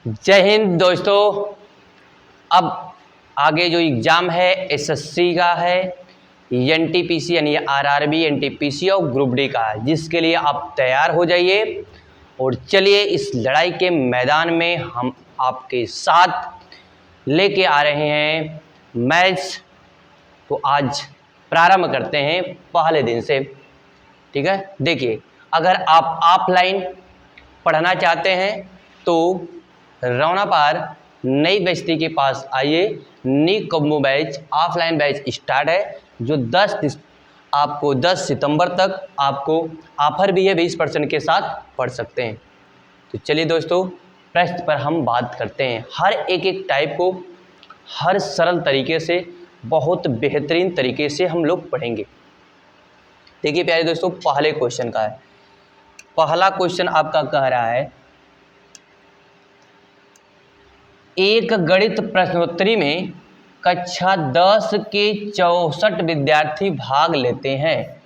जय हिंद दोस्तों। अब आगे जो एग्ज़ाम है एसएससी का है, एनटीपीसी यानी आरआरबी एनटीपीसी और ग्रुप डी का है, जिसके लिए आप तैयार हो जाइए। और चलिए इस लड़ाई के मैदान में हम आपके साथ लेके आ रहे हैं मैथ्स। तो आज प्रारंभ करते हैं पहले दिन से, ठीक है। देखिए, अगर आप ऑफलाइन पढ़ना चाहते हैं तो रौना पार नई बस्ती के पास आइए। नी combo batch offline batch start है, जो 10 सितंबर तक आपको ऑफर भी है, 20% के साथ पढ़ सकते हैं। तो चलिए दोस्तों, प्रश्न पर हम बात करते हैं। हर एक टाइप को हर सरल तरीके से, बहुत बेहतरीन तरीके से हम लोग पढ़ेंगे। देखिए प्यारे दोस्तों, पहले क्वेश्चन का है। पहला क्वेश्चन आपका कह रहा है, एक गणित प्रश्नोत्तरी में कक्षा 10 के 64 विद्यार्थी भाग लेते हैं।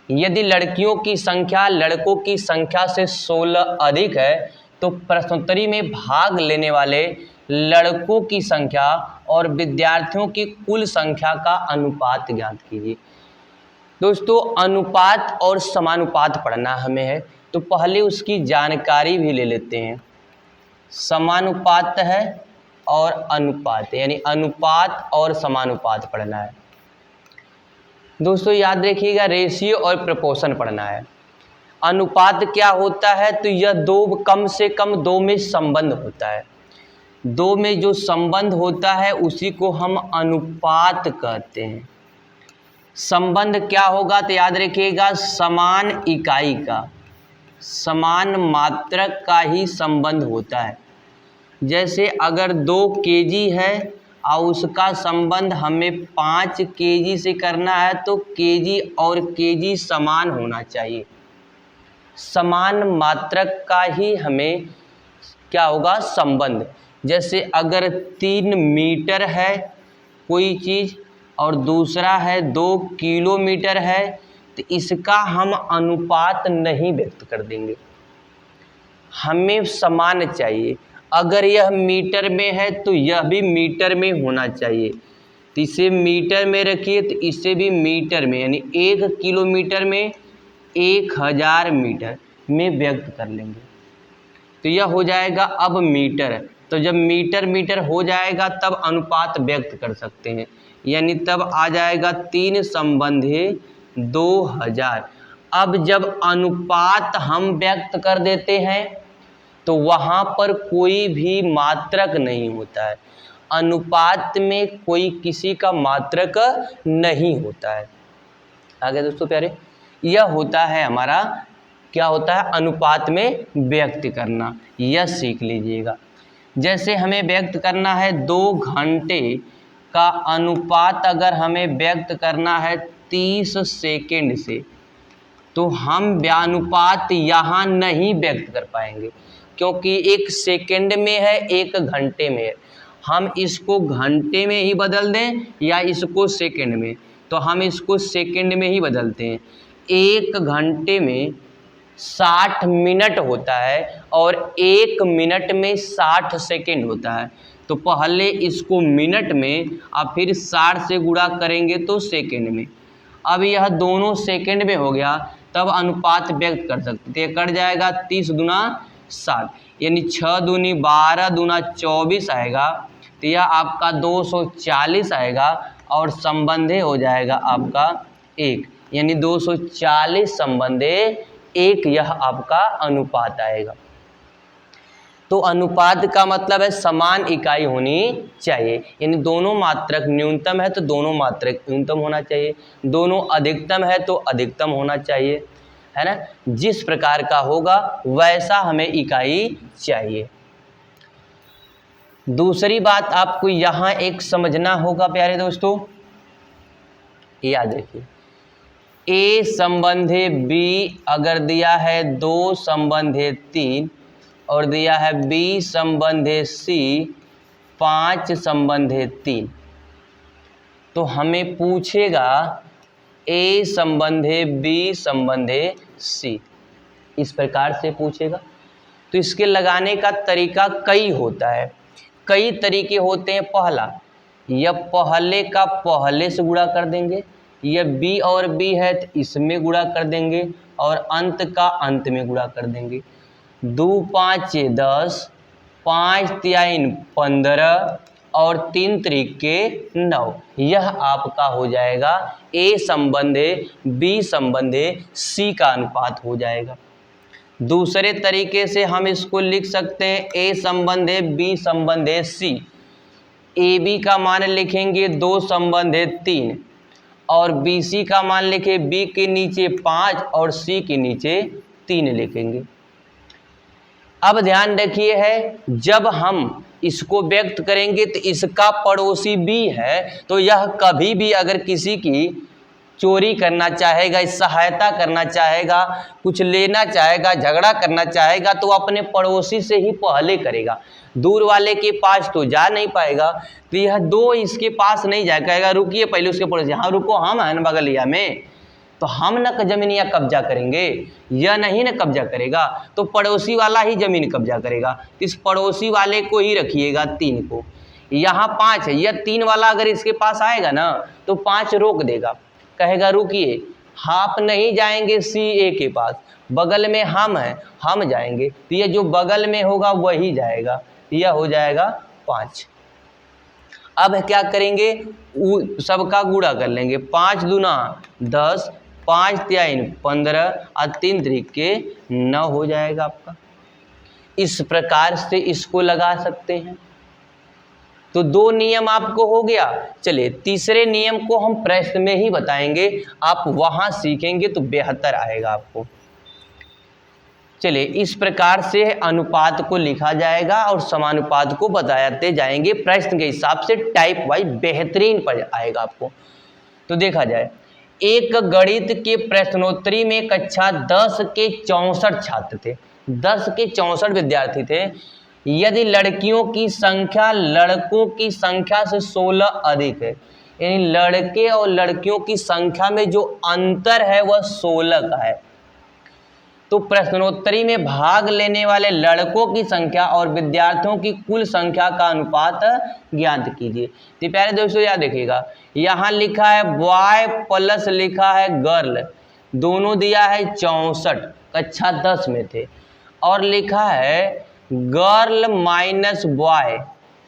यदि लड़कियों की संख्या लड़कों की संख्या से 16 अधिक है तो प्रश्नोत्तरी में भाग लेने वाले लड़कों की संख्या और विद्यार्थियों की कुल संख्या का अनुपात ज्ञात कीजिए। दोस्तों, अनुपात और समानुपात पढ़ना हमें है, तो पहले उसकी जानकारी भी ले लेते हैं। समानुपात है और अनुपात, यानी अनुपात और समानुपात पढ़ना है। दोस्तों याद रखिएगा, रेशियो और प्रपोर्शन पढ़ना है। अनुपात क्या होता है, तो यह दो कम से कम दो में संबंध होता है। दो में जो संबंध होता है उसी को हम अनुपात कहते हैं। संबंध क्या होगा, तो याद रखिएगा, समान इकाई का, समान मात्रक का ही संबंध होता है। जैसे अगर 2 केजी है और उसका संबंध हमें 5 केजी से करना है, तो केजी और केजी समान होना चाहिए। समान मात्रक का ही हमें क्या होगा, संबंध। जैसे अगर 3 मीटर है कोई चीज़ और दूसरा है 2 किलोमीटर है, तो इसका हम अनुपात नहीं व्यक्त कर देंगे, हमें समान चाहिए। अगर यह मीटर में है तो यह भी मीटर में होना चाहिए, तो इसे मीटर में रखिए, तो इसे भी मीटर में, यानी 1 किलोमीटर में 1000 मीटर में व्यक्त कर लेंगे, तो यह हो जाएगा अब मीटर। तो जब मीटर मीटर हो जाएगा तब अनुपात व्यक्त कर सकते हैं, यानी तब आ जाएगा 3 संबंधे 2000। अब जब अनुपात हम व्यक्त कर देते हैं तो वहाँ पर कोई भी मात्रक नहीं होता है। अनुपात में कोई किसी का मात्रक नहीं होता है। आगे दोस्तों प्यारे, यह होता है हमारा, क्या होता है, अनुपात में व्यक्त करना। यह सीख लीजिएगा। जैसे हमें व्यक्त करना है 2 घंटे का अनुपात, अगर हमें व्यक्त करना है 30 सेकेंड से, तो हम व्यानुपात यहाँ नहीं व्यक्त कर पाएंगे, क्योंकि 1 सेकेंड में है 1 घंटे में है। हम इसको घंटे में ही बदल दें या इसको सेकेंड में, तो हम इसको सेकेंड में ही बदलते हैं। 1 घंटे में 60 मिनट होता है और 1 मिनट में 60 सेकेंड होता है। तो पहले इसको मिनट में और फिर 60 से गुणा करेंगे तो सेकेंड में। अब यह दोनों सेकेंड में हो गया, तब अनुपात व्यक्त कर सकते हैं। कट जाएगा 30 दूना 60, यानी 6 दूनी 12 दूना 24 आएगा, तो यह आपका 240 आएगा और संबंधे हो जाएगा आपका 1, यानी 240 संबंधे 1, यह आपका अनुपात आएगा। तो अनुपात का मतलब है समान इकाई होनी चाहिए, यानी दोनों मात्रक न्यूनतम है तो दोनों मात्रक न्यूनतम होना चाहिए, दोनों अधिकतम है तो अधिकतम होना चाहिए, है ना। जिस प्रकार का होगा वैसा हमें इकाई चाहिए। दूसरी बात आपको यहाँ एक समझना होगा प्यारे दोस्तों, याद रखिए, ए संबंधे बी अगर दिया है 2 संबंधे 3 और दिया है बी संबंधे सी 5 संबंधे 3, तो हमें पूछेगा ए संबंधे बी संबंधे सी, इस प्रकार से पूछेगा। तो इसके लगाने का तरीका कई होता है, कई तरीके होते हैं। पहला, यह पहले का पहले से गुणा कर देंगे, यह बी और बी है तो इसमें गुणा कर देंगे, और अंत का अंत में गुणा कर देंगे। 2 5 10, 5 3 15 और 3 त्रिके 9। यह आपका हो जाएगा ए संबंधे बी संबंधे सी का अनुपात हो जाएगा। दूसरे तरीके से हम इसको लिख सकते हैं ए संबंधे बी संबंधे सी। ए बी का मान लिखेंगे 2 संबंधे 3, और बी सी का मान लिखे बी के नीचे 5 और सी के नीचे 3 लिखेंगे। अब ध्यान रखिए है, जब हम इसको व्यक्त करेंगे तो इसका पड़ोसी बी है, तो यह कभी भी अगर किसी की चोरी करना चाहेगा, सहायता करना चाहेगा, कुछ लेना चाहेगा, झगड़ा करना चाहेगा, तो अपने पड़ोसी से ही पहले करेगा, दूर वाले के पास तो जा नहीं पाएगा। तो यह 2 इसके पास नहीं जाएगा, कहेगा रुकिए पहले उसके पड़ोसी, हाँ रुको, हम हैं ना बगलिया में, तो हम न जमीनिया कब्जा करेंगे, यह नहीं न कब्जा करेगा, तो पड़ोसी वाला ही जमीन कब्जा करेगा। इस पड़ोसी वाले को ही रखिएगा 3 को। यहाँ 5 है, यह 3 वाला अगर इसके पास आएगा ना तो 5 रोक देगा, कहेगा रुकिए, आप नहीं जाएंगे सी ए के पास, बगल में हम हैं, हम जाएंगे, तो ये जो बगल में होगा वही जाएगा, यह हो जाएगा 5। अब क्या करेंगे, सबका गुणा कर लेंगे, 5 दूना 10, 5 3 15 और 3 त्रिके 9 हो जाएगा आपका। इस प्रकार से इसको लगा सकते हैं। तो 2 नियम आपको हो गया। चलिए तीसरे नियम को हम प्रश्न में ही बताएंगे, आप वहां सीखेंगे तो बेहतर आएगा आपको। चलिए इस प्रकार से अनुपात को लिखा जाएगा और समानुपात को बताते जाएंगे, प्रश्न के हिसाब से टाइप वाइज बेहतरीन पर आएगा आपको। तो देखा जाए, एक गणित के प्रश्नोत्तरी में कक्षा 10 के 64 छात्र थे, 10 के 64 विद्यार्थी थे। यदि लड़कियों की संख्या लड़कों की संख्या से 16 अधिक है, यानी लड़के और लड़कियों की संख्या में जो अंतर है वह 16 का है, तो प्रश्नोत्तरी में भाग लेने वाले लड़कों की संख्या और विद्यार्थियों की कुल संख्या का अनुपात ज्ञात कीजिए। तो प्यारे दोस्तों याद देखिएगा, यहाँ लिखा है बॉय प्लस लिखा है गर्ल, दोनों दिया है 64, कक्षा 10 में थे, और लिखा है गर्ल माइनस बॉय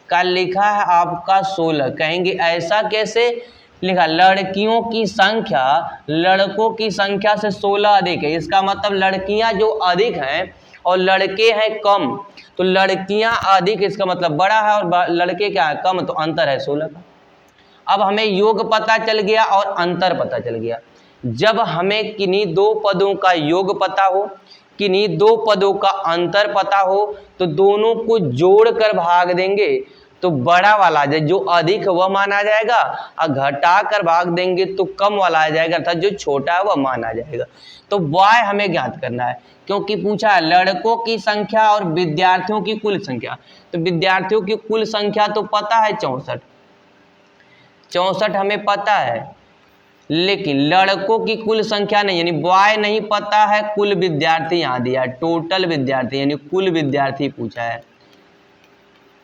का लिखा है आपका 16। कहेंगे ऐसा कैसे लिखा, लड़कियों की संख्या लड़कों की संख्या से 16 अधिक है, इसका मतलब लड़कियां जो अधिक हैं और लड़के हैं कम, तो लड़कियां अधिक इसका मतलब बड़ा है और लड़के क्या है कम, तो अंतर है 16 का। अब हमें योग पता चल गया और अंतर पता चल गया। जब हमें किन्हीं 2 पदों का योग पता हो, किन्हीं 2 पदों का अंतर पता हो, तो दोनों को जोड़कर भाग देंगे तो बड़ा वाला जो अधिक वह माना जाएगा, और घटा कर भाग देंगे तो कम वाला आ जाएगा, अर्थात जो छोटा है वह माना जाएगा। तो बॉय हमें ज्ञात करना है, क्योंकि पूछा है लड़कों की संख्या और विद्यार्थियों की कुल संख्या, तो विद्यार्थियों की कुल संख्या तो पता है 64 हमें पता है, लेकिन लड़कों की कुल संख्या नहीं, यानी बॉय नहीं पता है, कुल विद्यार्थी यहाँ दिया है, टोटल विद्यार्थी यानी कुल विद्यार्थी पूछा है।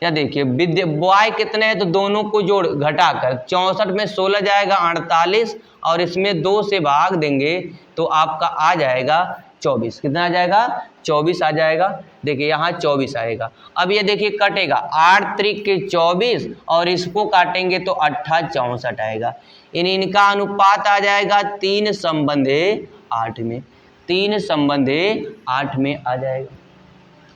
या देखिए बॉय कितने हैं, तो दोनों को जोड़ घटाकर 64 में 16 जाएगा 48, और इसमें 2 से भाग देंगे तो आपका आ जाएगा 24। कितना आ जाएगा, 24 आ जाएगा। देखिए यहाँ 24 आएगा। अब ये देखिए कटेगा, 8 त्रिके 24 और इसको काटेंगे तो 8 64 आएगा। इनका अनुपात आ जाएगा 3 संबंधे 8 में, 3 संबंधे 8 में आ जाएगा।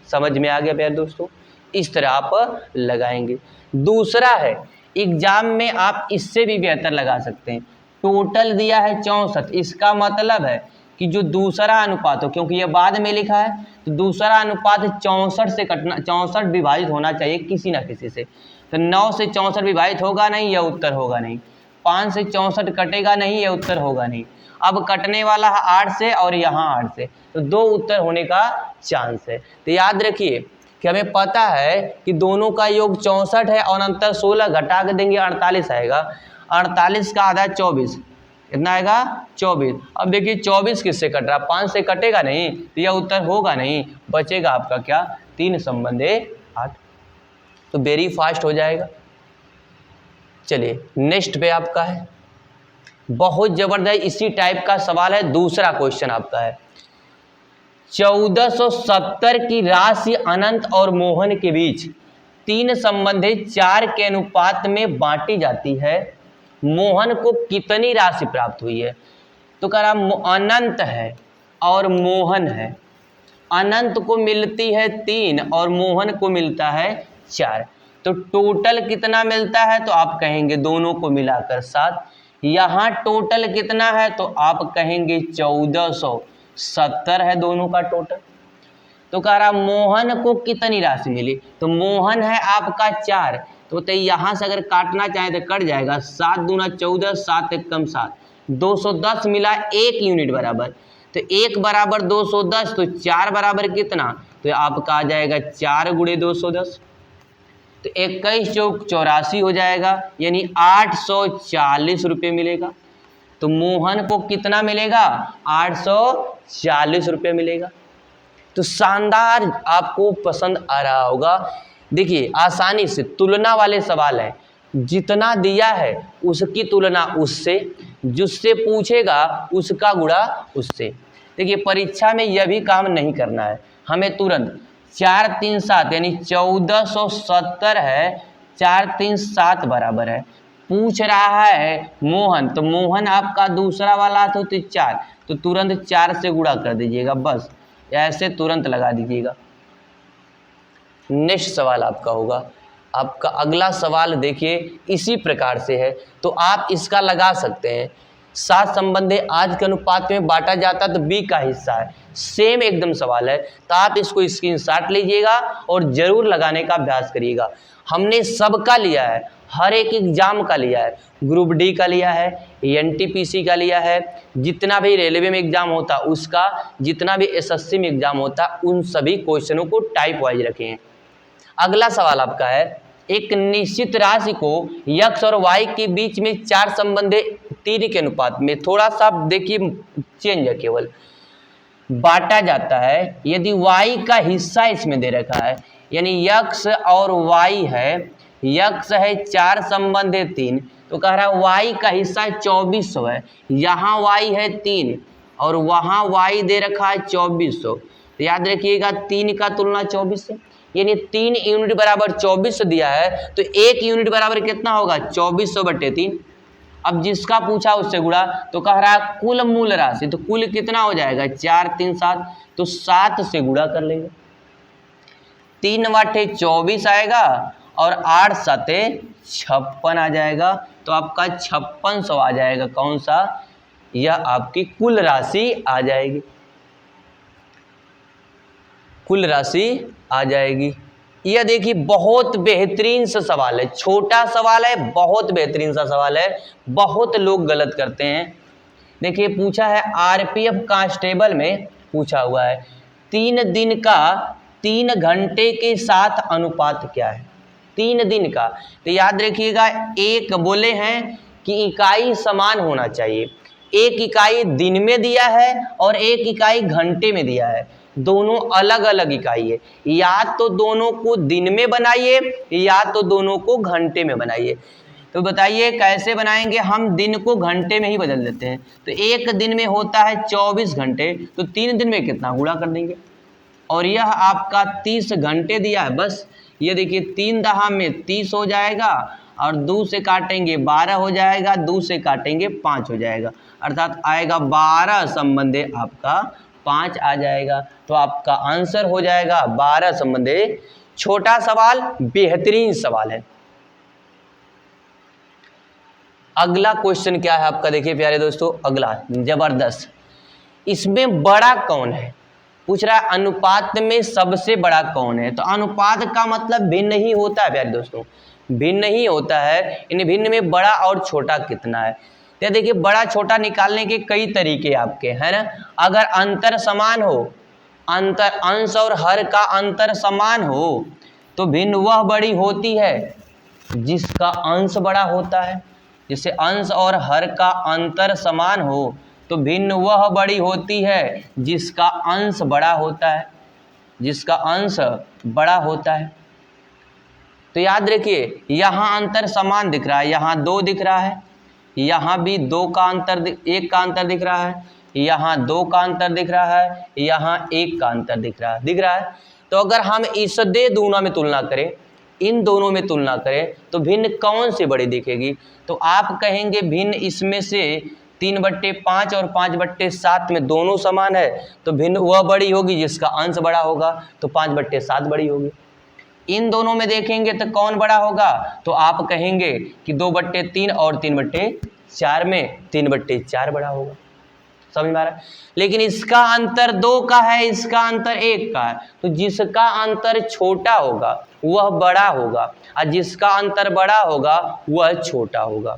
समझ में आ गया प्यारे दोस्तों, इस तरह आप लगाएंगे। दूसरा है, एग्जाम में आप इससे भी बेहतर लगा सकते हैं। टोटल दिया है 64, इसका मतलब है कि जो दूसरा अनुपात हो, क्योंकि ये बाद में लिखा है, तो दूसरा अनुपात 64 से कटना, 64 विभाजित होना चाहिए किसी ना किसी से। तो 9 से 64 विभाजित होगा नहीं, यह उत्तर होगा नहीं। 5 से 64 कटेगा नहीं, यह उत्तर होगा नहीं। अब कटने वाला है 8 से और यहाँ 8 से, तो 2 उत्तर होने का चांस है। तो याद रखिए कि हमें पता है कि दोनों का योग 64 है और अंतर 16, घटा के देंगे 48 आएगा। 48 का आधा 24, कितना आएगा 24। अब देखिए 24 किससे कट रहा, 5 से कटेगा नहीं तो यह उत्तर होगा नहीं, बचेगा आपका क्या 3 संबंधे 8। तो वेरी फास्ट हो जाएगा। चलिए नेक्स्ट पे आपका है बहुत जबरदस्त इसी टाइप का सवाल है। दूसरा क्वेश्चन आपका है 1470 की राशि अनंत और मोहन के बीच 3 संबंधे 4 के अनुपात में बांटी जाती है, मोहन को कितनी राशि प्राप्त हुई है। तो कह रहा अनंत है और मोहन है, अनंत को मिलती है 3 और मोहन को मिलता है 4, तो टोटल कितना मिलता है, तो आप कहेंगे दोनों को मिलाकर 7। यहाँ टोटल कितना है तो आप कहेंगे 1470 है दोनों का टोटल। तो कह रहा मोहन को कितनी राशि मिली, तो मोहन है आपका 4, तो यहाँ से अगर काटना चाहे तो कट जाएगा, 7 दूना 14, 7 एक कम 7, 210 मिला 1 यूनिट बराबर, तो 1 बराबर 210, तो 4 बराबर कितना, तो आपका आ जाएगा 4 गुणे 210, तो 21 चौक 84 हो जाएगा, यानी 840 रुपये मिलेगा। तो मोहन को कितना मिलेगा 840 रुपये मिलेगा। तो शानदार, आपको पसंद आ रहा होगा। देखिए आसानी से तुलना वाले सवाल है, जितना दिया है उसकी तुलना उससे, जिससे पूछेगा उसका गुणा उससे। देखिए परीक्षा में यह भी काम नहीं करना है, हमें तुरंत 4 3 7 यानी 1470 है, 4 3 7 बराबर है। पूछ रहा है मोहन, तो मोहन आपका दूसरा वाला तो 4, तो तुरंत 4 से गुणा कर दीजिएगा, बस ऐसे तुरंत लगा दीजिएगा। नेक्स्ट सवाल आपका होगा, आपका अगला सवाल देखिए इसी प्रकार से है, तो आप इसका लगा सकते हैं। 7 संबंधे आज के अनुपात में बांटा जाता तो बी का हिस्सा है, सेम एकदम सवाल है, तो आप इसको स्क्रीनशॉट लीजिएगा और जरूर लगाने का अभ्यास करिएगा। हमने सबका लिया है, हर एक एग्जाम का लिया है, ग्रुप डी का लिया है, एनटीपीसी का लिया है, जितना भी रेलवे में एग्जाम होता उसका, जितना भी एसएससी में एग्जाम होता उन सभी क्वेश्चनों को टाइप वाइज रखे हैं। अगला सवाल आपका है, एक निश्चित राशि को x और y के बीच में 4 संबंधे 3 के अनुपात में, थोड़ा सा देखिए चेंज है, केवल बांटा जाता है यदि y का हिस्सा इसमें दे रखा है, यानी x और y है, x है 4 संबंधे 3, तो कह रहा है y का हिस्सा 2400 है, यहाँ y है 3 और वहाँ y दे रखा है 2400, तो याद रखिएगा 3 का तुलना 24 से, यानी 3 यूनिट बराबर 2400 दिया है, तो 1 यूनिट बराबर कितना होगा 2400/3। अब जिसका पूछा उससे गुणा, तो कह रहा है कुल मूल राशि, तो कुल कितना हो जाएगा 4 3 7, तो 7 से गुणा कर लेंगे, 3 वाटे 24 आएगा और 8 7 56 आ जाएगा, तो आपका 5600 आ जाएगा। कौन सा, यह आपकी कुल राशि आ जाएगी, कुल राशि आ जाएगी। यह देखिए बहुत बेहतरीन सा सवाल है, छोटा सवाल है, बहुत बेहतरीन सा सवाल है, बहुत लोग गलत करते हैं। देखिए पूछा है आरपीएफ कांस्टेबल में पूछा हुआ है 3 दिन का 3 घंटे के साथ अनुपात क्या है, 3 दिन का, तो याद रखिएगा एक बोले हैं कि इकाई समान होना चाहिए, एक इकाई दिन में दिया है और एक इकाई घंटे में दिया है, दोनों अलग अलग इकाई है, या तो दोनों को दिन में बनाइए या तो दोनों को घंटे में बनाइए। तो बताइए कैसे बनाएंगे, हम दिन को घंटे में ही बदल देते हैं, तो एक दिन में होता है 24 घंटे, तो 3 दिन में कितना गुणा कर देंगे, और यह आपका 30 घंटे दिया है, बस ये देखिए 3 दहा में 30 हो जाएगा और 2 से काटेंगे 12 हो जाएगा, 2 से काटेंगे 5 हो जाएगा, अर्थात आएगा 12 संबंधे आपका 5 आ जाएगा, तो आपका आंसर हो जाएगा 12 संबंधे। छोटा सवाल बेहतरीन सवाल है। अगला क्वेश्चन क्या है आपका, देखिए प्यारे दोस्तों, अगला जबरदस्त, इसमें बड़ा कौन है, पूछ रहा है अनुपात में सबसे बड़ा कौन है, तो अनुपात का मतलब भिन्न ही होता है प्यारे दोस्तों, भिन्न ही होता है, इन भिन्न में बड़ा और छोटा कितना है। तो देखिए बड़ा छोटा निकालने के कई तरीके आपके हैं ना, अगर अंतर समान हो, अंतर अंश और हर का अंतर समान हो, तो भिन्न वह बड़ी होती है जिसका अंश बड़ा होता है, जैसे अंश और हर का अंतर समान हो तो भिन्न वह बड़ी होती है जिसका अंश बड़ा होता है, जिसका अंश बड़ा होता है। तो याद रखिए यहाँ अंतर समान दिख रहा है, यहाँ 2 दिख रहा है, यहाँ भी 2 का अंतर 1 का अंतर दिख रहा है, यहाँ 2 का अंतर दिख रहा है, यहाँ 1 का अंतर दिख रहा है। तो अगर हम इस दे दोनों में तुलना करें, इन दोनों में तुलना करें तो भिन्न कौन सी बड़ी दिखेगी? तो आप कहेंगे भिन्न इसमें से 3/5 और 5/7 में दोनों समान है तो भिन्न वह बड़ी होगी जिसका अंश बड़ा होगा, तो 5/7 बड़ी होगी। इन दोनों में देखेंगे तो कौन बड़ा होगा? तो आप कहेंगे कि 2/3 और 3/4 में 3/4 बड़ा होगा। समझ में आ रहा है? लेकिन इसका अंतर 2 का है, इसका अंतर 1 का है, तो जिसका अंतर छोटा होगा वह बड़ा होगा और जिसका अंतर बड़ा होगा वह छोटा होगा।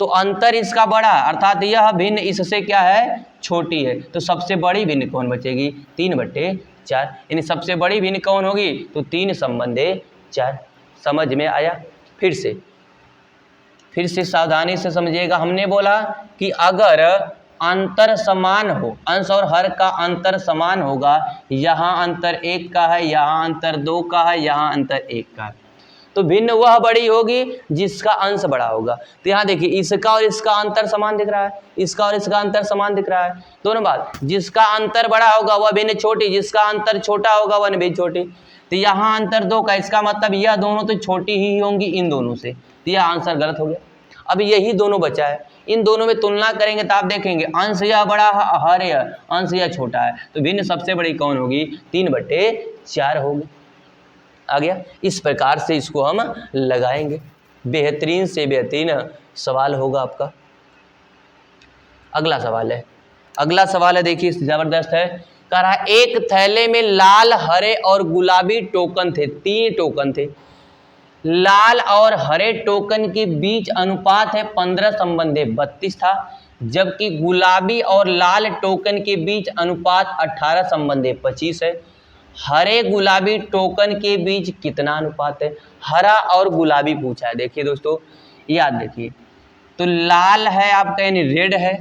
तो अंतर इसका बड़ा अर्थात यह भिन्न इससे क्या है? छोटी है। तो सबसे बड़ी भिन्न कौन बचेगी? 3/4। यानी सबसे बड़ी भिन्न कौन होगी? तो 3/4। समझ में आया? फिर से सावधानी से समझिएगा। हमने बोला कि अगर अंतर समान हो, अंश और हर का अंतर समान होगा, यहाँ अंतर 1 का है, यहाँ अंतर 2 का है, यहाँ अंतर 1 का है, तो भिन्न वह बड़ी होगी जिसका अंश बड़ा होगा। तो यहाँ देखिए इसका और इसका अंतर समान दिख रहा है, इसका और इसका अंतर समान दिख रहा है। दोनों बात, जिसका अंतर बड़ा होगा वह भिन्न छोटी, जिसका अंतर छोटा होगा वह भिन्न छोटी। तो यहाँ अंतर 2 का, इसका मतलब यह दोनों तो छोटी ही होंगी इन दोनों से, तो यह आंसर गलत हो गया। अब यही दोनों बचा है, इन दोनों में तुलना करेंगे तो आप देखेंगे अंश यह बड़ा है, हर यह अंश यह छोटा है, तो भिन्न सबसे बड़ी कौन होगी? 3/4 होगी। आ गया? इस प्रकार से इसको हम लगाएंगे। बेहतरीन से बेहतरीन सवाल होगा आपका। अगला सवाल है देखिए जबरदस्त है। कह रहा है एक थैले में लाल, हरे और गुलाबी टोकन थे, 3 टोकन थे। लाल और हरे टोकन के बीच अनुपात है 15:32 था, जबकि गुलाबी और लाल टोकन के बीच अनुपात 18:25 है। हरे गुलाबी टोकन के बीच कितना अनुपात है? हरा और गुलाबी पूछा है। देखिए दोस्तों याद देखिए, तो लाल है आपका यानी रेड है,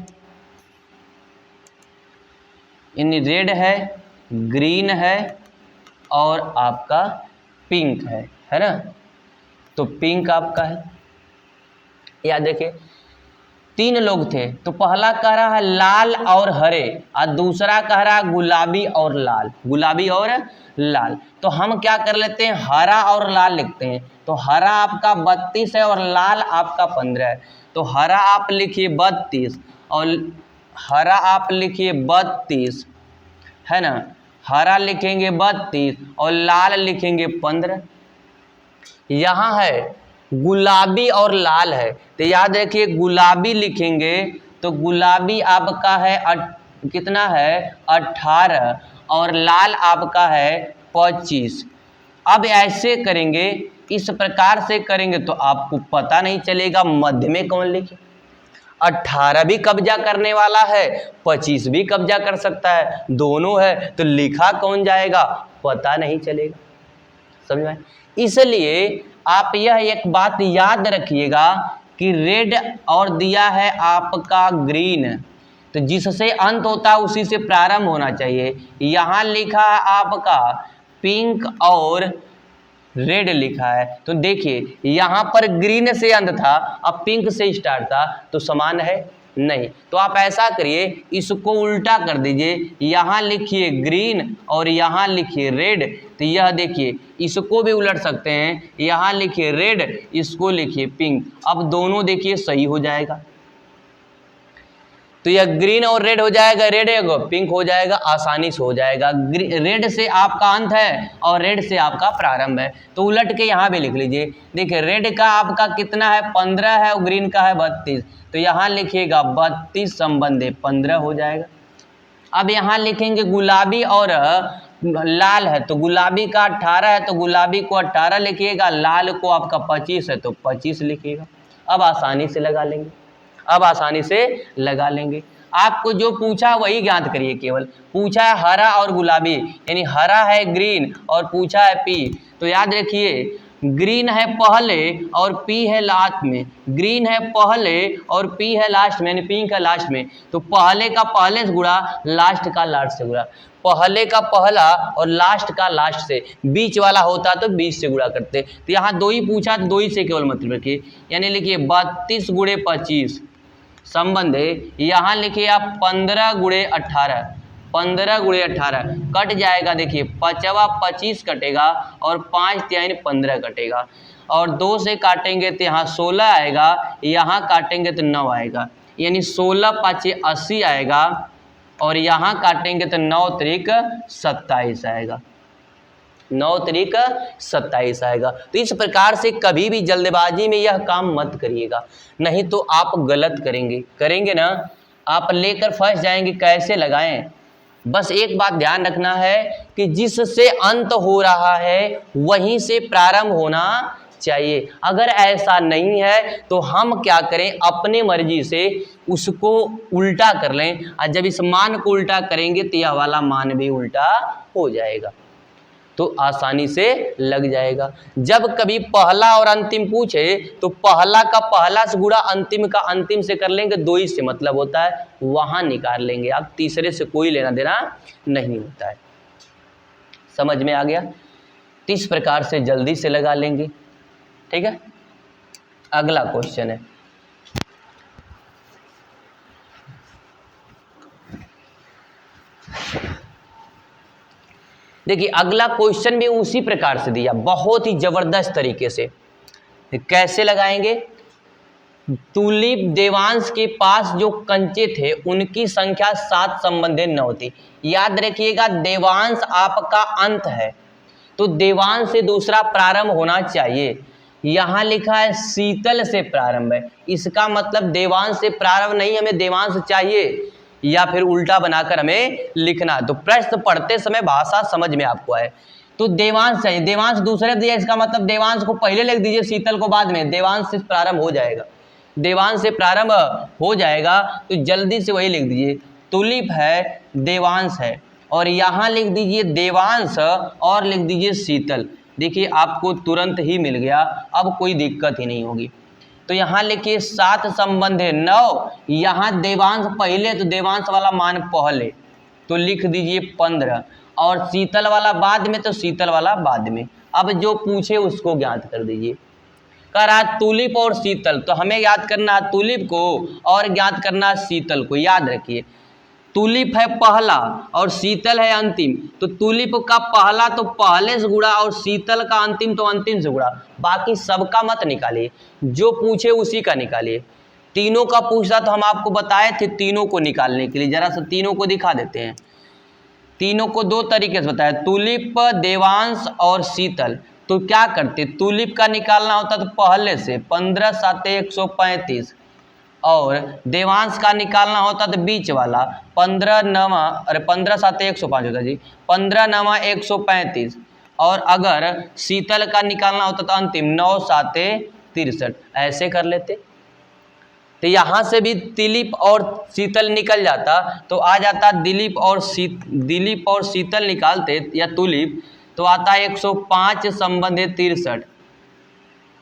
यानी रेड है, ग्रीन है और आपका पिंक है ना? तो पिंक आपका है। याद देखिए 3 लोग थे, तो पहला कह रहा है लाल और हरे और दूसरा कह रहा है गुलाबी और लाल, गुलाबी और लाल। तो हम क्या कर लेते हैं, हरा और लाल लिखते हैं। तो हरा आपका 32 है और लाल आपका 15 है। तो हरा आप लिखिए 32 और हरा आप लिखिए 32 है ना, हरा लिखेंगे 32 और लाल लिखेंगे 15। यहाँ है गुलाबी और लाल है, तो याद रखिए गुलाबी लिखेंगे तो गुलाबी आपका है कितना है 18 और लाल आपका है 25। अब ऐसे करेंगे, इस प्रकार से करेंगे तो आपको पता नहीं चलेगा मध्य में कौन लिखे। 18 भी कब्जा करने वाला है, 25 भी कब्जा कर सकता है, दोनों है, तो लिखा कौन जाएगा पता नहीं चलेगा। समझ में? इसलिए आप यह एक बात याद रखिएगा कि रेड और दिया है आपका ग्रीन, तो जिससे अंत होता है उसी से प्रारंभ होना चाहिए। यहाँ लिखा है आपका पिंक और रेड लिखा है, तो देखिए यहाँ पर ग्रीन से अंत था, अब पिंक से स्टार्ट था, तो समान है नहीं। तो आप ऐसा करिए, इसको उल्टा कर दीजिए, यहाँ लिखिए ग्रीन और यहाँ लिखिए रेड। तो यह देखिए इसको भी उलट सकते हैं, यहाँ लिखिए रेड, इसको लिखिए पिंक। अब दोनों देखिए सही हो जाएगा, तो यह ग्रीन और रेड हो जाएगा, रेड है पिंक हो जाएगा, आसानी से हो जाएगा। रेड से आपका अंत है और रेड से आपका प्रारंभ है, तो उलट के यहाँ भी लिख लीजिए। देखिए रेड का आपका कितना है 15 है और ग्रीन का है 32, तो यहाँ लिखिएगा 32/15 हो जाएगा। अब यहाँ लिखेंगे गुलाबी और लाल है, तो गुलाबी का 18 है तो गुलाबी को 18 लिखिएगा, लाल को आपका 25 है तो 25 लिखिएगा। अब आसानी से लगा लेंगे, अब आसानी से लगा लेंगे। आपको जो पूछा वही ज्ञात करिए, केवल पूछा है हरा और गुलाबी, यानी हरा है ग्रीन और पूछा है पी। तो याद रखिए ग्रीन है पहले और पी है लास्ट में, ग्रीन है पहले और पी है लास्ट में, यानी पिंक है लास्ट में, तो पहले का पहले से गुणा, लास्ट का लास्ट से गुणा, पहले का पहला और लास्ट का लास्ट से, बीच वाला होता तो 20 से गुणा करते। तो यहाँ 2 ही पूछा तो 2 ही से केवल मतलब रखिए, यानी लिखिए 32 गुणे 25 संबंध है। यहाँ लिखिए आप 15 गुणे 18, 15 गुणे 18 कट जाएगा, देखिए 5वां 25 कटेगा और 5 3 15 कटेगा, और 2 से काटेंगे तो यहाँ 16 आएगा, यहाँ काटेंगे तो 9 आएगा, यानी 16 5 80 आएगा, और यहाँ काटेंगे तो 9 त्रिक 27 आएगा, 9 त्रिक 27 आएगा। तो इस प्रकार से कभी भी जल्दबाजी में यह काम मत करिएगा, नहीं तो आप गलत करेंगे ना, आप लेकर फंस जाएंगे कैसे लगाएं। बस एक बात ध्यान रखना है कि जिससे अंत हो रहा है वहीं से प्रारंभ होना चाहिए। अगर ऐसा नहीं है तो हम क्या करें, अपने मर्जी से उसको उल्टा कर लें, और जब इस मान को उल्टा करेंगे तो यह वाला मान भी उल्टा हो जाएगा, तो आसानी से लग जाएगा। जब कभी पहला और अंतिम पूछे तो पहला का पहला से गुणा अंतिम का अंतिम से कर लेंगे, 2 ही से मतलब होता है, वहां निकाल लेंगे आप, तीसरे से कोई लेना देना नहीं होता है। समझ में आ गया? तो इस प्रकार से जल्दी से लगा लेंगे, ठीक है। अगला क्वेश्चन है, देखिए अगला क्वेश्चन भी उसी प्रकार से दिया, बहुत ही जबरदस्त तरीके से। कैसे लगाएंगे? तुलिप देवांश के पास जो कंचे थे उनकी संख्या 7 संबंधित 9 थी। याद रखिएगा देवांश आपका अंत है, तो देवांश से दूसरा प्रारंभ होना चाहिए। यहाँ लिखा है शीतल से प्रारंभ है, इसका मतलब देवांश से प्रारंभ नहीं, हमें देवांश चाहिए, या फिर उल्टा बनाकर हमें लिखना। तो प्रश्न पढ़ते समय भाषा समझ में आपको आए तो देवांश चाहिए, देवांश दूसरे दिया, इसका मतलब देवांश को पहले लिख दीजिए, शीतल को बाद में, देवांश से प्रारंभ हो जाएगा, देवांश से प्रारंभ हो जाएगा, तो जल्दी से वही लिख दीजिए, तुलिप है देवांश है, और यहाँ लिख दीजिए देवांश और लिख दीजिए शीतल। देखिए आपको तुरंत ही मिल गया, अब कोई दिक्कत ही नहीं होगी। तो यहाँ लिखिए 7 संबंध है 9, यहाँ देवांश पहले तो देवांश वाला मान पहले, तो लिख दीजिए 15, और शीतल वाला बाद में तो शीतल वाला बाद में। अब जो पूछे उसको ज्ञात कर दीजिए। कह रहा तुलिप और शीतल, तो हमें याद करना तुलिप को और ज्ञात करना शीतल को। याद रखिए तुलिप है पहला और शीतल है अंतिम, तो तुलिप का पहला तो पहले से गुणा और शीतल का अंतिम तो अंतिम से गुणा, बाकी सबका मत निकालिए, जो पूछे उसी का निकालिए। तीनों का पूछा तो हम आपको बताए थे तीनों को निकालने के लिए, जरा सा तीनों को दिखा देते हैं। तीनों को 2 तरीके से बताया, तुलिप देवांश और शीतल। तो क्या करते, तुलिप का निकालना होता तो पहले से 15 7 135, और देवांश का निकालना होता तो बीच वाला 15 7 105 होता जी, 15 9 135, और अगर शीतल का निकालना होता तो अंतिम 9 7 63, ऐसे कर लेते। तो यहाँ से भी दिलीप और शीतल निकल जाता, तो आ जाता दिलीप और शीतल निकालते या तुलिप, तो आता 105 संबंधित 63,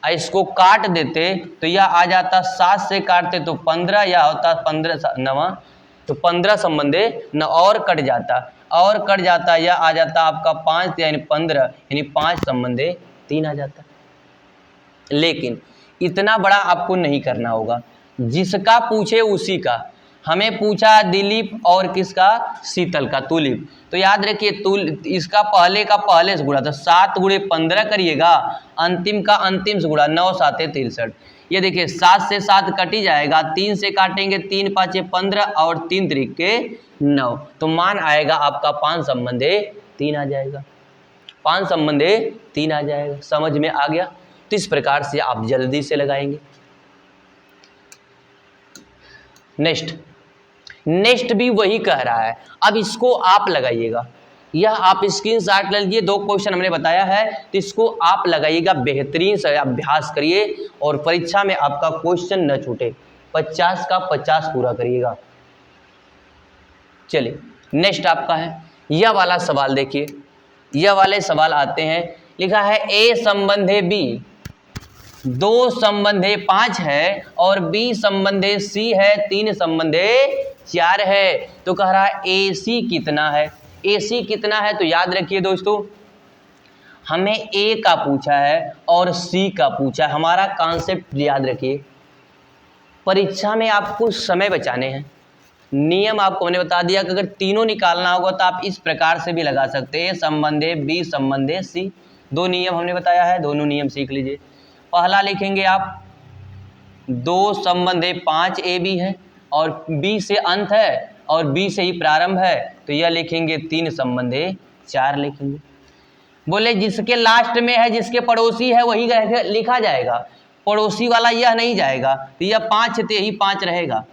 इसको काट देते तो यह आ जाता 7 से काटते तो 15, या होता 15 9 तो 15 संबंधे न, और कट जाता यह आ जाता आपका 5 यानी 15, यानी 5 संबंधे 3 आ जाता। लेकिन इतना बड़ा आपको नहीं करना होगा, जिसका पूछे उसी का। हमें पूछा दिलीप और किसका, शीतल का, तुलिप। तो याद रखिए इसका पहले का पहले से गुणा, तो 7 गुणे 15 करिएगा, अंतिम का अंतिम से गुणा, 9 7 63। ये देखिए 7 से 7 कट ही जाएगा, 3 से काटेंगे 3 5 15 और 3 त्रिके 9, तो मान आएगा आपका 5 संबंधे 3 आ जाएगा, 5 संबंधे 3 आ जाएगा। समझ में आ गया? तो इस प्रकार से आप जल्दी से लगाएंगे। नेक्स्ट भी वही कह रहा है, अब इसको आप लगाइएगा। यह आप स्क्रीनशॉट ले लीजिए, 2 क्वेश्चन हमने बताया है, तो इसको आप लगाइएगा, बेहतरीन से अभ्यास करिए और परीक्षा में आपका क्वेश्चन न छूटे, 50 का 50 पूरा करिएगा। चलिए नेक्स्ट आपका है यह वाला सवाल। देखिए यह वाले सवाल आते हैं, लिखा है ए संबंधे बी, 2 संबंधे 5 है और बी संबंधे सी है, 3 संबंधे 4 है। तो कह रहा है ए सी कितना है। ए सी कितना है तो याद रखिए दोस्तों, हमें ए का पूछा है और सी का पूछा है। हमारा कॉन्सेप्ट याद रखिए, परीक्षा में आपको समय बचाने हैं। नियम आपको मैंने बता दिया कि अगर तीनों निकालना होगा तो आप इस प्रकार से भी लगा सकते हैं, संबंधे बी संबंधे सी। 2 नियम हमने बताया है, दोनों नियम सीख लीजिए। पहला लिखेंगे आप 2 संबंधे 5 ए बी है और बी से अंत है और बी से ही प्रारंभ है, तो यह लिखेंगे 3 संबंधे 4 लिखेंगे। बोले जिसके लास्ट में है, जिसके पड़ोसी है वही लिखा जाएगा, पड़ोसी वाला यह नहीं जाएगा। तो यह 5 तो यही 5 रहेगा,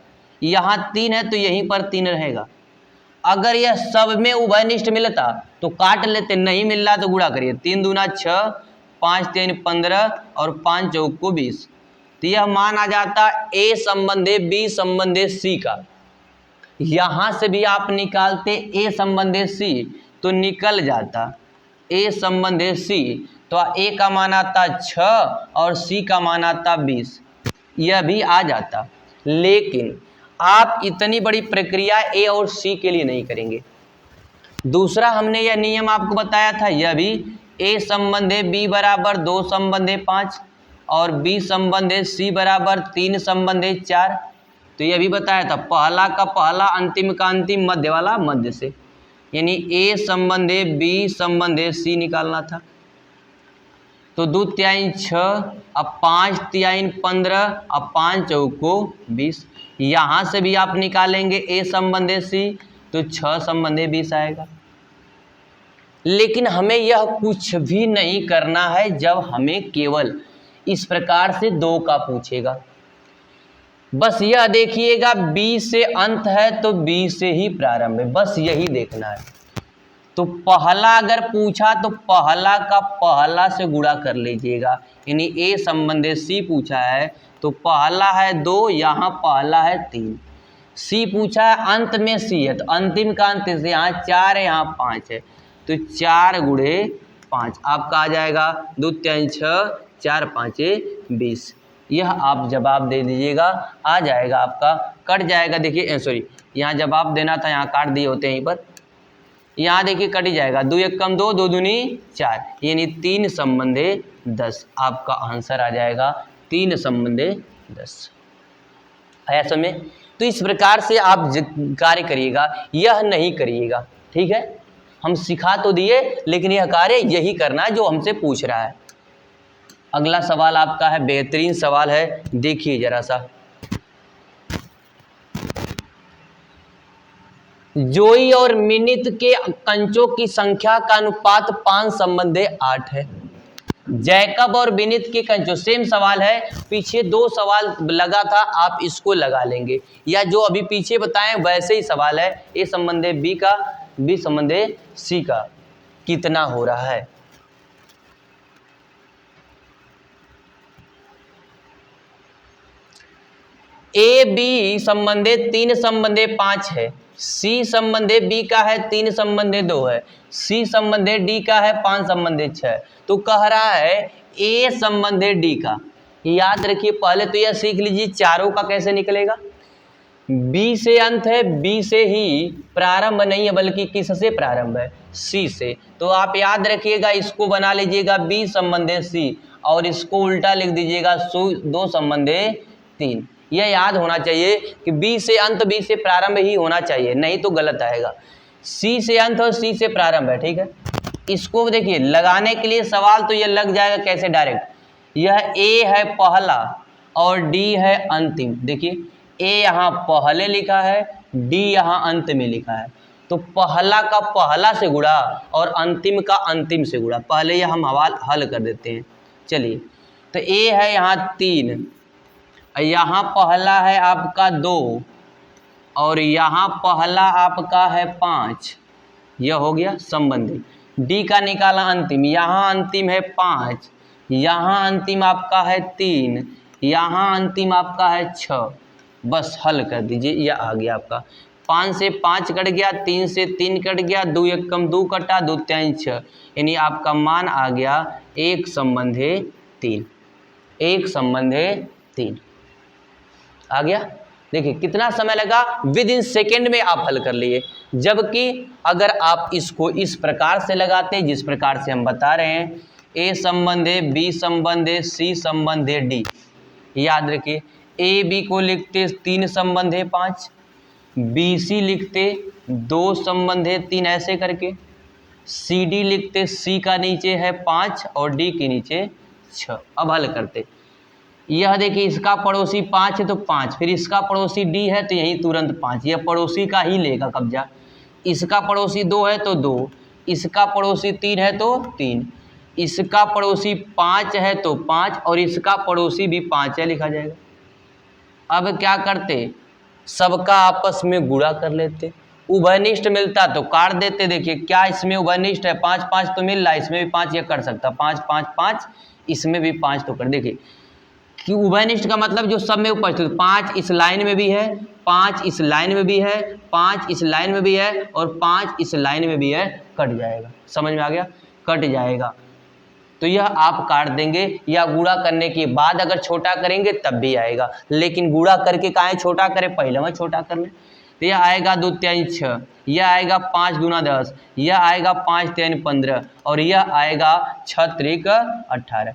यहाँ 3 है तो यहीं पर 3 रहेगा। अगर यह सब में उभयनिष्ठ मिलता तो काट लेते, नहीं मिल रहा तो गुणा करिए। 3 दूना 6, 5 3 15 और 5 चौको 20। तो यह मान आ जाता ए संबंधे बी संबंधे सी का। यहाँ से भी आप निकालते ए संबंधे सी तो निकल जाता ए संबंधे सी, तो ए का मान आता 6 और सी का मान आता 20, यह भी आ जाता। लेकिन आप इतनी बड़ी प्रक्रिया ए और सी के लिए नहीं करेंगे। दूसरा हमने यह नियम आपको बताया था, यह भी ए संबंधे बी बराबर 2 संबंधे 5 और बी संबंधे सी बराबर 3 संबंधे 4। तो यह भी बताया था, पहला का पहला, अंतिम का अंतिम, मध्य वाला मध्य से, यानी ए संबंधे बी संबंधे सी निकालना था। तो 2 तिहाई 6, अब 5 तिहाई 15, अब 5 चौको 20। यहाँ से भी आप निकालेंगे ए संबंधे सी तो 6 संबंधे 20 आएगा। लेकिन हमें यह कुछ भी नहीं करना है जब हमें केवल इस प्रकार से 2 का पूछेगा। बस यह देखिएगा बी से अंत है तो बी से ही प्रारंभ है, बस यही देखना है। तो पहला अगर पूछा तो पहला का पहला से गुणा कर लीजिएगा, यानी ए संबंधे सी पूछा है तो पहला है 2, यहाँ पहला है 3। सी पूछा है अंत में सी है तो अंतिम का अंत से, यहाँ 4 है यहाँ 5 है, तो 4 गुणे 5 आपका आ जाएगा 2 3 6, 4 5 20। यह आप जवाब दे दीजिएगा, आ जाएगा आपका, कट जाएगा। देखिए सॉरी, यहाँ जवाब देना था, यहाँ काट दिए होते हैं यहीं पर, यहाँ देखिए कट ही जाएगा। 2 1 कम 2, 2 दूनी 4, यानी 3 संबंधे 10 आपका आंसर आ जाएगा, 3 संबंधे 10। आया समझ? तो इस प्रकार से आप कार्य करिएगा, यह नहीं करिएगा, ठीक है। हम सिखा तो दिए लेकिन यह कार्य यही करना है जो हमसे पूछ रहा है। अगला सवाल आपका है, बेहतरीन सवाल है, देखिए जरा सा। जोई और मिनित के कंचों की संख्या का अनुपात 5 संबंधे 8 है। जैकब और विनीत के कंचों, सेम सवाल है, पीछे 2 सवाल लगा था, आप इसको लगा लेंगे, या जो अभी पीछे बताएं वैसे ही सवाल है। ए संबंधे बी का, बी संबंधे सी का कितना हो रहा है। ए बी संबंधे 3 संबंधे 5 है, सी संबंधे बी का है 3 संबंधे 2 है, सी संबंधे डी का है 5 संबंधे 6। तो कह रहा है ए संबंधे डी का। याद रखिए, पहले तो यह सीख लीजिए चारों का कैसे निकलेगा। बी से अंत है, बी से ही प्रारंभ नहीं है, बल्कि किससे प्रारंभ है, सी से। तो आप याद रखिएगा, इसको बना लीजिएगा बी संबंधे सी और इसको उल्टा लिख दीजिएगा 2 संबंधे 3। यह याद होना चाहिए कि बी से अंत बी से प्रारंभ ही होना चाहिए, नहीं तो गलत आएगा। सी से अंत और सी से प्रारंभ है, ठीक है। इसको देखिए लगाने के लिए सवाल तो यह लग जाएगा कैसे डायरेक्ट। यह ए है पहला और डी है अंतिम। देखिए ए यहाँ पहले लिखा है, डी यहाँ अंत में लिखा है, तो पहला का पहला से गुणा और अंतिम का अंतिम से गुणा। पहले यह हम हल कर देते हैं। चलिए, तो ए है यहाँ 3, यहाँ पहला है आपका 2 और यहाँ पहला आपका है 5। यह हो गया संबंधी। डी का निकाला अंतिम, यहाँ अंतिम है 5, यहाँ अंतिम आपका है 3, यहाँ अंतिम आपका है 6। बस हल कर दीजिए, यह आ गया आपका 5 से 5 कट गया, 3 से 3 कट गया, 2 1 कम 2 कटा, 2 3 6, यानी आपका मान आ गया 1 संबंधे 3। 1 संबंधे 3 आ गया। देखिए कितना समय लगा, विद इन सेकेंड में आप हल कर लिए। जबकि अगर आप इसको इस प्रकार से लगाते जिस प्रकार से हम बता रहे हैं, ए संबंधे बी संबंधे सी संबंधे डी, याद रखिए ए बी को लिखते 3 संबंधे 5, बी सी लिखते 2 संबंधे 3 ऐसे करके, सी डी लिखते सी का नीचे है 5 और डी के नीचे 6। अब हल करते, यह देखिए इसका पड़ोसी 5 है तो 5, फिर इसका पड़ोसी डी है तो यही तुरंत 5, यह पड़ोसी का ही लेगा कब्जा। इसका पड़ोसी 2 है तो 2, इसका पड़ोसी 3 है तो 3, इसका पड़ोसी 5 है तो 5 और इसका पड़ोसी भी 5 है, लिखा जाएगा। अब क्या करते, सबका आपस में गुणा कर लेते, उभयनिष्ठ मिलता तो काट देते। देखिए क्या इसमें उभयनिष्ठ है, 5 5 तो मिल रहा है, इसमें भी 5 ये कर सकता, 5 5 5, इसमें भी 5 तो कर। देखिए कि उभयनिष्ठ का मतलब जो सब में उपस्थित, 5 इस लाइन में भी है, 5 इस लाइन में भी है, 5 इस लाइन में भी है और 5 इस लाइन में भी है, कट जाएगा। समझ में आ गया, कट जाएगा। तो यह आप काट देंगे, या गुणा करने के बाद अगर छोटा करेंगे तब भी आएगा, लेकिन गुणा करके काहे छोटा करें, पहले में छोटा कर लें। तो यह आएगा 2 3 6, यह आएगा 5 दूना 10, यह आएगा 5 3 15 और यह आएगा 6 3 18,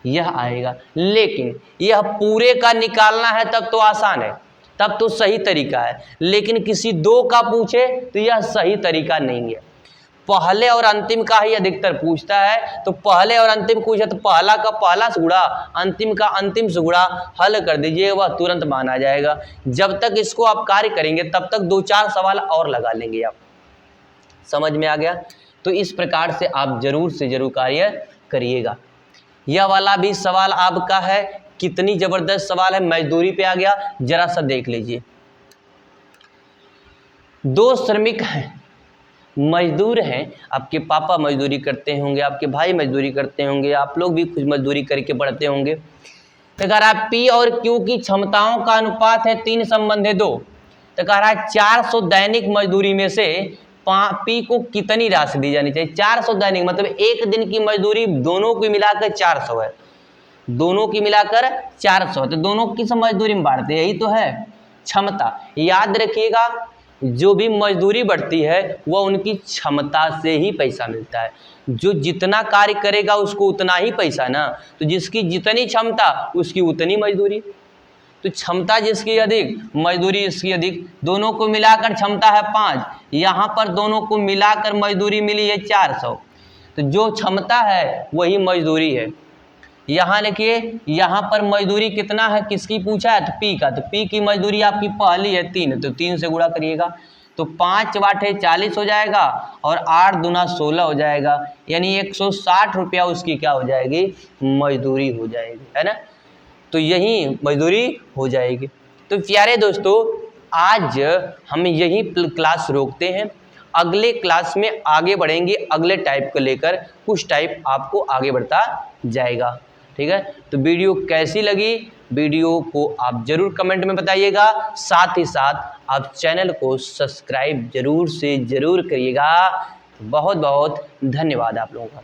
यह आएगा। लेकिन यह पूरे का निकालना है तब तो आसान है, तब तो सही तरीका है, लेकिन किसी 2 का पूछे तो यह सही तरीका नहीं है। पहले और अंतिम का ही अधिकतर पूछता है, तो पहले और अंतिम पूछे तो पहला का पहला से गुणा, अंतिम का अंतिम से गुणा, हल कर दीजिए, वह तुरंत मान आ जाएगा। जब तक इसको आप कार्य करेंगे तब तक 2-4 सवाल और लगा लेंगे आप। समझ में आ गया। तो इस प्रकार से आप जरूर से जरूर कार्य करिएगा। यह वाला भी सवाल आपका है, कितनी जबरदस्त सवाल है, मजदूरी पे आ गया, जरा सा देख लीजिए। 2 श्रमिक हैं, मजदूर हैं, आपके पापा मजदूरी करते होंगे, आपके भाई मजदूरी करते होंगे, आप लोग भी कुछ मजदूरी करके पढ़ते होंगे। तो कह रहा है पी और क्यू की क्षमताओं का अनुपात है 3 संबंधे 2। तो कह रहा है 400 दैनिक मजदूरी में से पी को कितनी राशि दी जानी चाहिए। 400 दैनिक मतलब एक दिन की मजदूरी दोनों की मिलाकर 400 है, दोनों की मिलाकर 400, तो दोनों की मजदूरी में बांटते, यही तो है क्षमता। याद रखिएगा, जो भी मजदूरी बढ़ती है वह उनकी क्षमता से ही पैसा मिलता है। जो जितना कार्य करेगा उसको उतना ही पैसा ना, तो जिसकी जितनी क्षमता उसकी उतनी मजदूरी। तो क्षमता जिसकी अधिक, मजदूरी इसकी अधिक, दोनों को मिलाकर क्षमता है 5, यहाँ पर दोनों को मिलाकर मजदूरी मिली है 400, तो जो क्षमता है वही मजदूरी है। यहाँ लिखिए, यहाँ पर मजदूरी कितना है, किसकी पूछा है, तो पी का, तो पी की मजदूरी आपकी पहली है 3, तो 3 से गुणा करिएगा, तो 5 वाटे 40 हो जाएगा और 8 दूना 16 हो जाएगा, यानी 160 रुपया उसकी क्या हो जाएगी, मजदूरी हो जाएगी, है ना। तो यही मजदूरी हो जाएगी। तो प्यारे दोस्तों, आज हम यही क्लास रोकते हैं, अगले क्लास में आगे बढ़ेंगे, अगले टाइप को लेकर कुछ टाइप आपको आगे बढ़ता जाएगा। ठीक है, तो वीडियो कैसी लगी, वीडियो को आप जरूर कमेंट में बताइएगा, साथ ही साथ आप चैनल को सब्सक्राइब जरूर से जरूर करिएगा। बहुत बहुत धन्यवाद आप लोगों का।